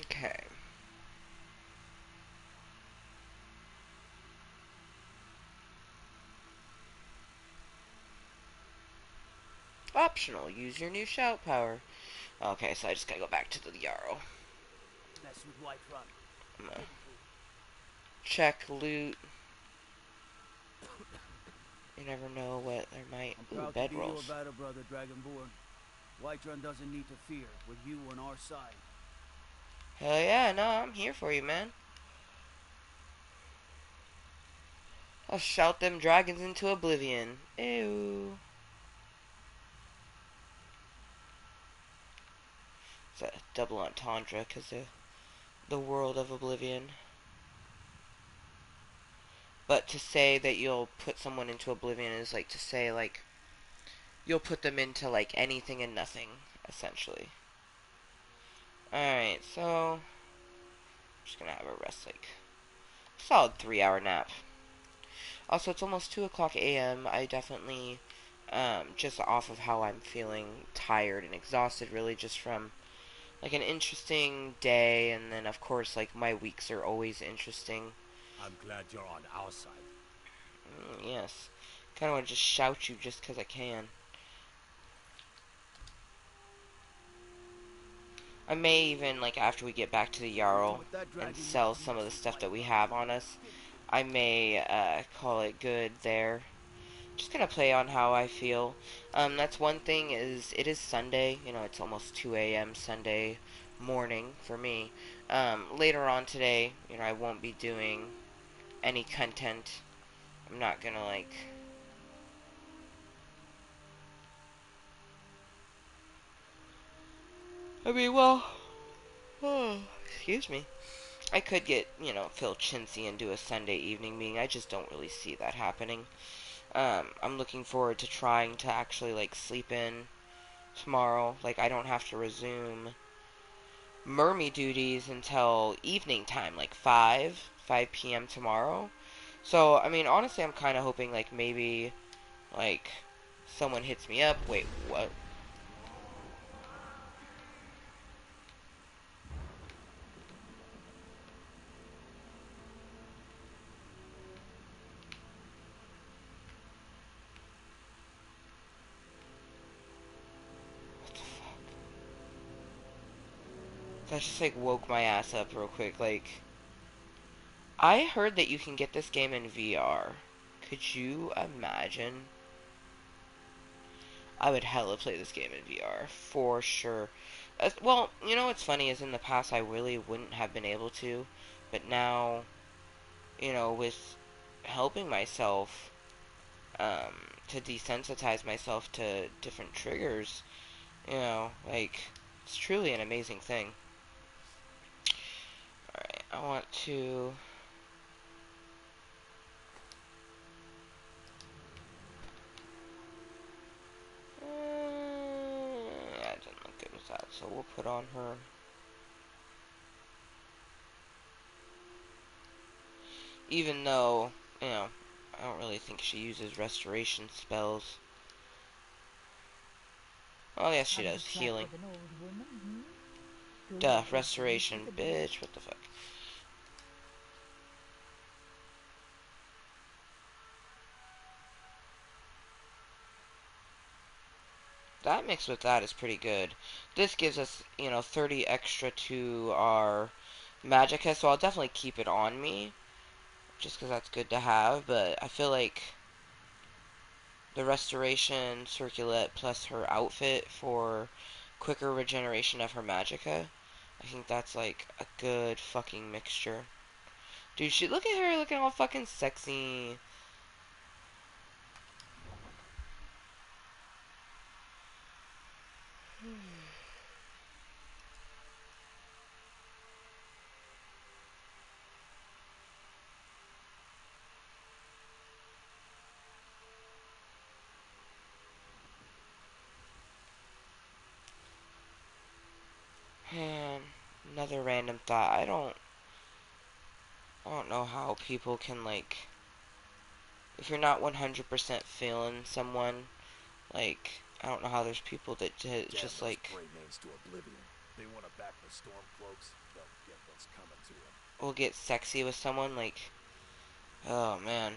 Okay. Optional. Use your new shout power. Okay, so I just gotta go back to the Jarl. Mess with Whiterun. I'm gonna check loot. You never know what there might. I'm Ooh, proud to be your bedrolls. battle brother, Dragonborn. Whiterun doesn't need to fear with you on our side. Hell yeah, no, I'm here for you, man. I'll shout them dragons into oblivion. Ew. It's a double entendre, because the world of oblivion. But to say that you'll put someone into oblivion is like to say, like, you'll put them into, like, anything and nothing, essentially. Alright, so, I'm just gonna have a rest, like, solid 3-hour nap. Also, it's almost 2 o'clock a.m. I definitely, just off of how I'm feeling tired and exhausted, really, just from, like, an interesting day, and then, of course, like, my weeks are always interesting. I'm glad you're on our side. Yes. Kind of want to just shout you just because I can. I may even, like, after we get back to the Jarl and sell some of the stuff that we have on us, I may, call it good there. Just gonna play on how I feel. That's one thing is, it is Sunday, you know, it's almost 2 a.m. Sunday morning for me. Later on today, you know, I won't be doing any content. I'm not gonna, like... I mean, well... Oh, excuse me. I could get, you know, feel chintzy and do a Sunday evening meeting. I just don't really see that happening. I'm looking forward to trying to actually, like, sleep in tomorrow. Like, I don't have to resume mermy duties until evening time, like 5 p.m. tomorrow. So, I mean, honestly, I'm kind of hoping, like, maybe, like, someone hits me up. Wait, what? That just, like, woke my ass up real quick. Like, I heard that you can get this game in VR. Could you imagine? I would hella play this game in VR, for sure. Well, you know what's funny is in the past I really wouldn't have been able to, but now, you know, with helping myself, to desensitize myself to different triggers, you know, like, it's truly an amazing thing. Alright, I want to... Yeah, it didn't look good with that, so we'll put on her. Even though, you know, I don't really think she uses restoration spells. Oh, yes, she does. Healing. Duh, restoration. Bitch, what the fuck? That mixed with that is pretty good. This gives us, you know, 30 extra to our magicka, so I'll definitely keep it on me. Just because that's good to have, but I feel like the restoration circlet plus her outfit for quicker regeneration of her magicka, I think that's like a good fucking mixture. Dude, look at her looking all fucking sexy. And another random thought. I don't know how people can, like, if you're not 100% feeling someone, like, I don't know how there's people that just Damn those like Grey Manes to oblivion. They want to back the Stormcloaks. They'll get what's coming to them. will get sexy with someone. Like, oh man.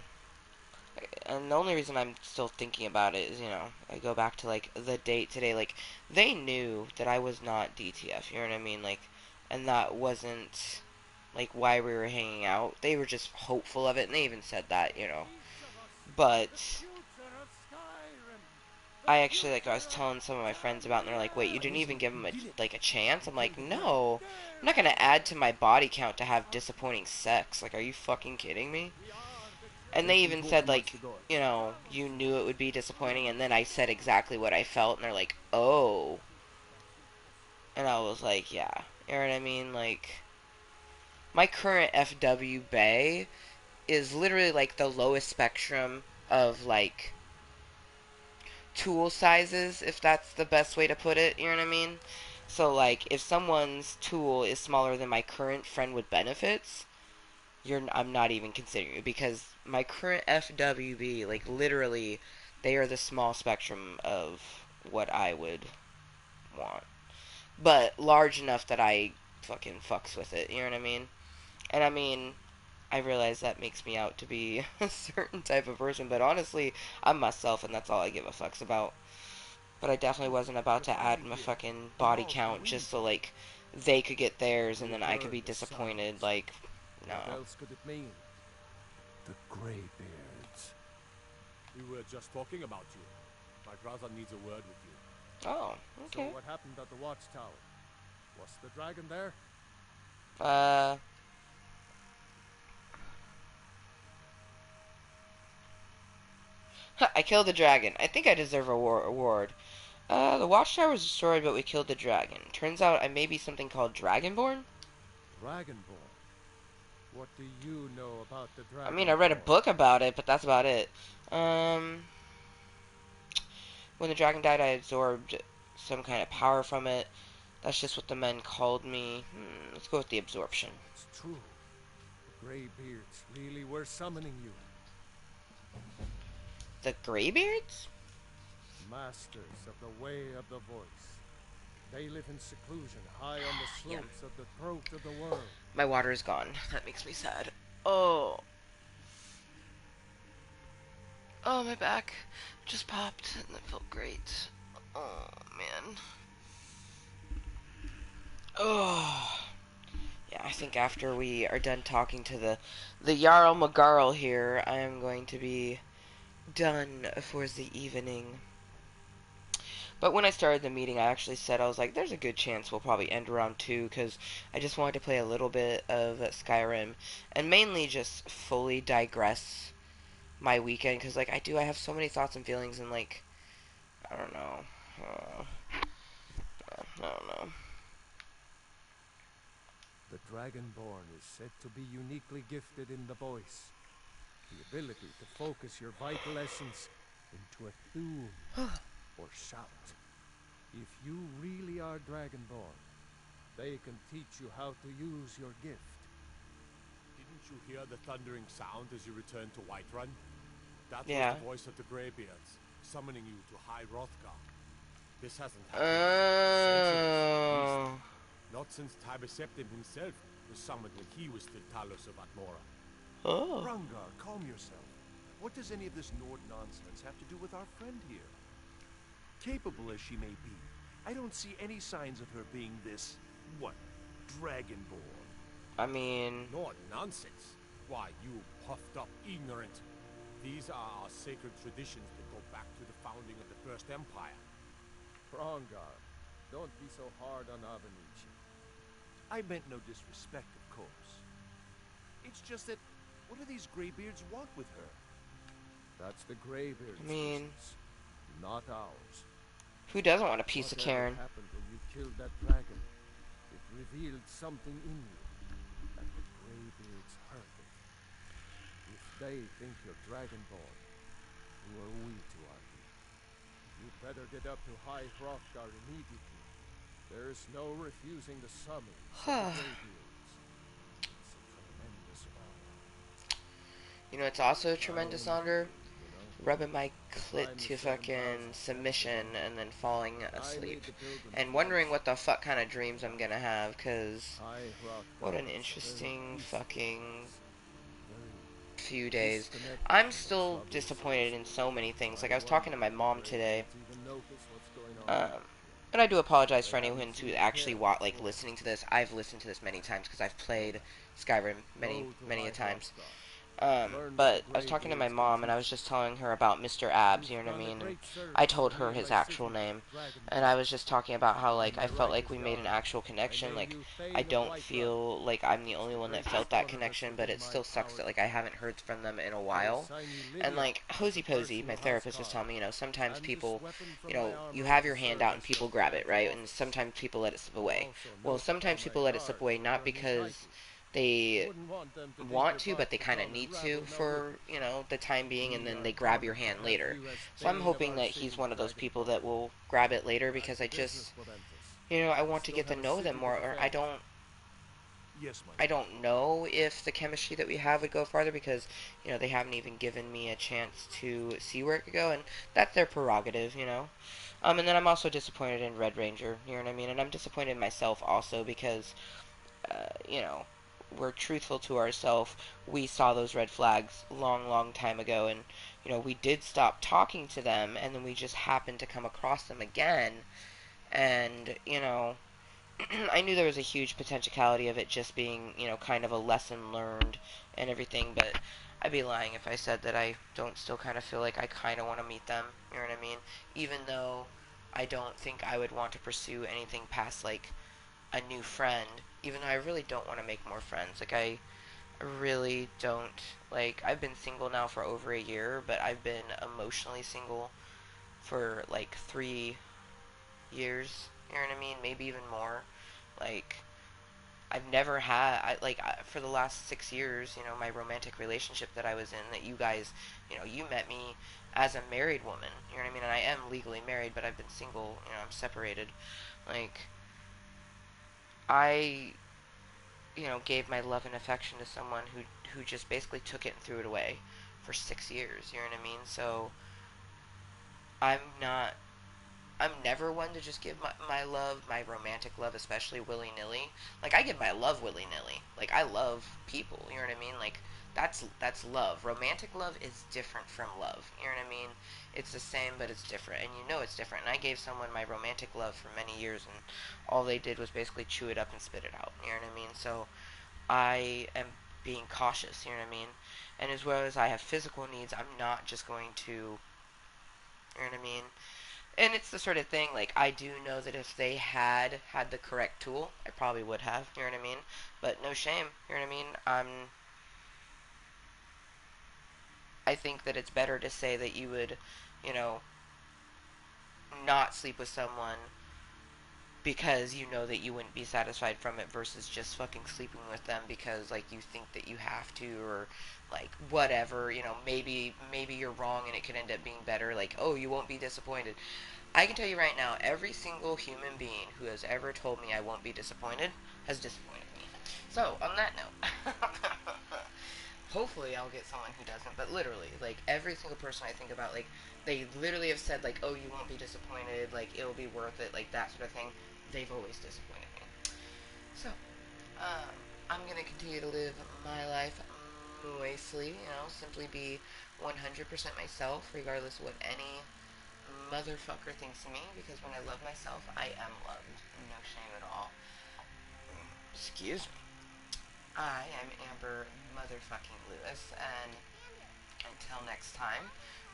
And the only reason I'm still thinking about it is, you know, I go back to like the date today. Like, they knew that I was not DTF. You know what I mean? Like, and that wasn't like why we were hanging out. They were just hopeful of it, and they even said that, you know. But I actually, like, I was telling some of my friends about, and they're like, "Wait, you didn't even give him a chance?" I'm like, "No, I'm not gonna add to my body count to have disappointing sex. Like, are you fucking kidding me?" And they even said, like, you know, you knew it would be disappointing, and then I said exactly what I felt, and they're like, "Oh," and I was like, "Yeah," you know what I mean? Like, my current FW Bay is literally like the lowest spectrum of like tool sizes, if that's the best way to put it, you know what I mean? So like if someone's tool is smaller than my current friend with benefits, I'm not even considering it, because my current FWB, like, literally they are the small spectrum of what I would want. But large enough that I fucking fucks with it, you know what I mean? And I mean, I realize that makes me out to be a certain type of person, but honestly, I'm myself, and that's all I give a fucks about. But I definitely wasn't about to add my fucking body count just so, like, they could get theirs and then I could be disappointed. Like, no. What else could it mean? The Greybeards. We were just talking about you. My brother needs a word with you. Oh, So okay. what happened at the watchtower? Was the dragon there? I killed the dragon. I think I deserve a award. The watchtower was destroyed, but we killed the dragon. Turns out I may be something called Dragonborn? Dragonborn. What do you know about the I Dragonborn? mean, I read a book about it, but that's about it. When the dragon died, I absorbed some kind of power from it. That's just what the men called me. Let's go with the absorption. It's true. The Greybeards really were summoning you. The Greybeards? Masters of the way of the voice. They live in seclusion high on the slopes of the throat of the world. My water is gone. That makes me sad. Oh. Oh, my back just popped, and that felt great. Oh, man. Oh. Yeah, I think after we are done talking to the Jarl Magarl here, I am going to be done for the evening. But when I started the meeting, I actually said, I was like, there's a good chance we'll probably end around 2, because I just wanted to play a little bit of Skyrim, and mainly just fully digress my weekend, because, like, I have so many thoughts and feelings, and, like, I don't know. I don't know. The Dragonborn is said to be uniquely gifted in the voice. The ability to focus your vital essence into a tune or shout. If you really are Dragonborn, they can teach you how to use your gift. Didn't you hear the thundering sound as you returned to Whiterun? That was the voice of the Greybeards, summoning you to High Hrothgar. This hasn't happened in centuries. Not since Tiber Septim himself was summoned when he was still Talos of Atmora. Oh. Hrongar, calm yourself. What does any of this Nord nonsense have to do with our friend here? Capable as she may be, I don't see any signs of her being this, Dragonborn. I mean... Nord nonsense? Why, you puffed up ignorant. These are our sacred traditions that go back to the founding of the First Empire. Hrongar, don't be so hard on Avenici. I meant no disrespect, of course. It's just that, what do these Greybeards want with her? That's the Greybeards' mean... business, not ours. Who doesn't want a piece of Whatever Karyyn? happened when you killed that dragon? It revealed something in you, and the Greybeards heard it. If they think you're Dragonborn, who are we to argue? You'd better get up to High Hrothgar immediately. There's no refusing the summons of the Greybeards. It's a tremendous honor. You know, it's also a tremendous honor. rubbing my clit to fucking submission and then falling asleep. And wondering what the fuck kind of dreams I'm gonna have, cause what an interesting fucking few days. I'm still disappointed in so many things. Like, I was talking to my mom today, um, and I do apologize for anyone who actually like listening to this. I've listened to this many times because I've played Skyrim many a times. But I was talking to my mom, and I was just telling her about Mr. Abs, you know what I mean? And I told her his actual name, and I was just talking about how, like, I felt like we made an actual connection. Like, I don't feel like I'm the only one that felt that connection, but it still sucks that, like, I haven't heard from them in a while. And, like, Hosey Posey, my therapist, was telling me, you know, sometimes people, you know, you have your hand out and people grab it, right? And sometimes people let it slip away. Well, sometimes people let it slip away not because they want to, but they kind of need to for, you know, the time being, and then they grab your hand later. So I'm hoping that he's one of those people that will grab it later, because I just, you know, I want to get to know them more, or I don't know if the chemistry that we have would go farther, because, you know, they haven't even given me a chance to see where it could go, and that's their prerogative, you know. And then I'm also disappointed in Red Ranger, you know what I mean? And I'm disappointed in myself also, because you know, we're truthful to ourselves. We saw those red flags long time ago, and, you know, we did stop talking to them, and then we just happened to come across them again, and, you know, I knew there was a huge potentiality of it just being, you know, kind of a lesson learned and everything, but I'd be lying if I said that I don't still kind of feel like I kind of want to meet them, you know what I mean? Even though I don't think I would want to pursue anything past, like, a new friend, even though I really don't want to make more friends. Like, I really don't. Like, I've been single now for over a year, but I've been emotionally single for, like, 3 years. You know what I mean? Maybe even more. Like, I've never had, for the last 6 years, you know, my romantic relationship that I was in, that you guys, you know, you met me as a married woman. You know what I mean? And I am legally married, but I've been single, you know, I'm separated. Like, I, you know, gave my love and affection to someone who just basically took it and threw it away for 6 years. You know what I mean? So I'm not. I'm never one to just give my love, my romantic love, especially willy nilly. Like, I give my love willy nilly. Like, I love people. You know what I mean? Like, that's love. Romantic love is different from love. You know what I mean? It's the same, but it's different, and you know it's different. And I gave someone my romantic love for many years, and all they did was basically chew it up and spit it out. You know what I mean? So I am being cautious, you know what I mean? And as well as I have physical needs, I'm not just going to, you know what I mean? And it's the sort of thing, like, I do know that if they had the correct tool, I probably would have, you know what I mean? But no shame, you know what I mean? I think that it's better to say that you would, you know, not sleep with someone because you know that you wouldn't be satisfied from it, versus just fucking sleeping with them because, like, you think that you have to, or, like, whatever, you know, maybe you're wrong and it could end up being better, like, oh, you won't be disappointed. I can tell you right now, every single human being who has ever told me I won't be disappointed has disappointed me. So, on that note, hopefully I'll get someone who doesn't, but literally, like, every single person I think about, like, they literally have said, like, oh, you won't be disappointed, like, it'll be worth it, like, that sort of thing. They've always disappointed me. So, um, I'm gonna continue to live my life moistly, you know, simply be 100% myself, regardless of what any motherfucker thinks of me, because when I love myself, I am loved. No shame at all. Excuse me. I am Amber motherfucking Lewis, and until next time,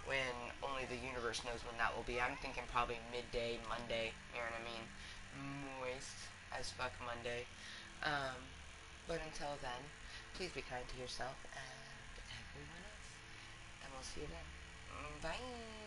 when only the universe knows when that will be, I'm thinking probably midday Monday, you know what I mean? Moist as fuck Monday. But until then, please be kind to yourself and everyone else. And we'll see you then. Bye.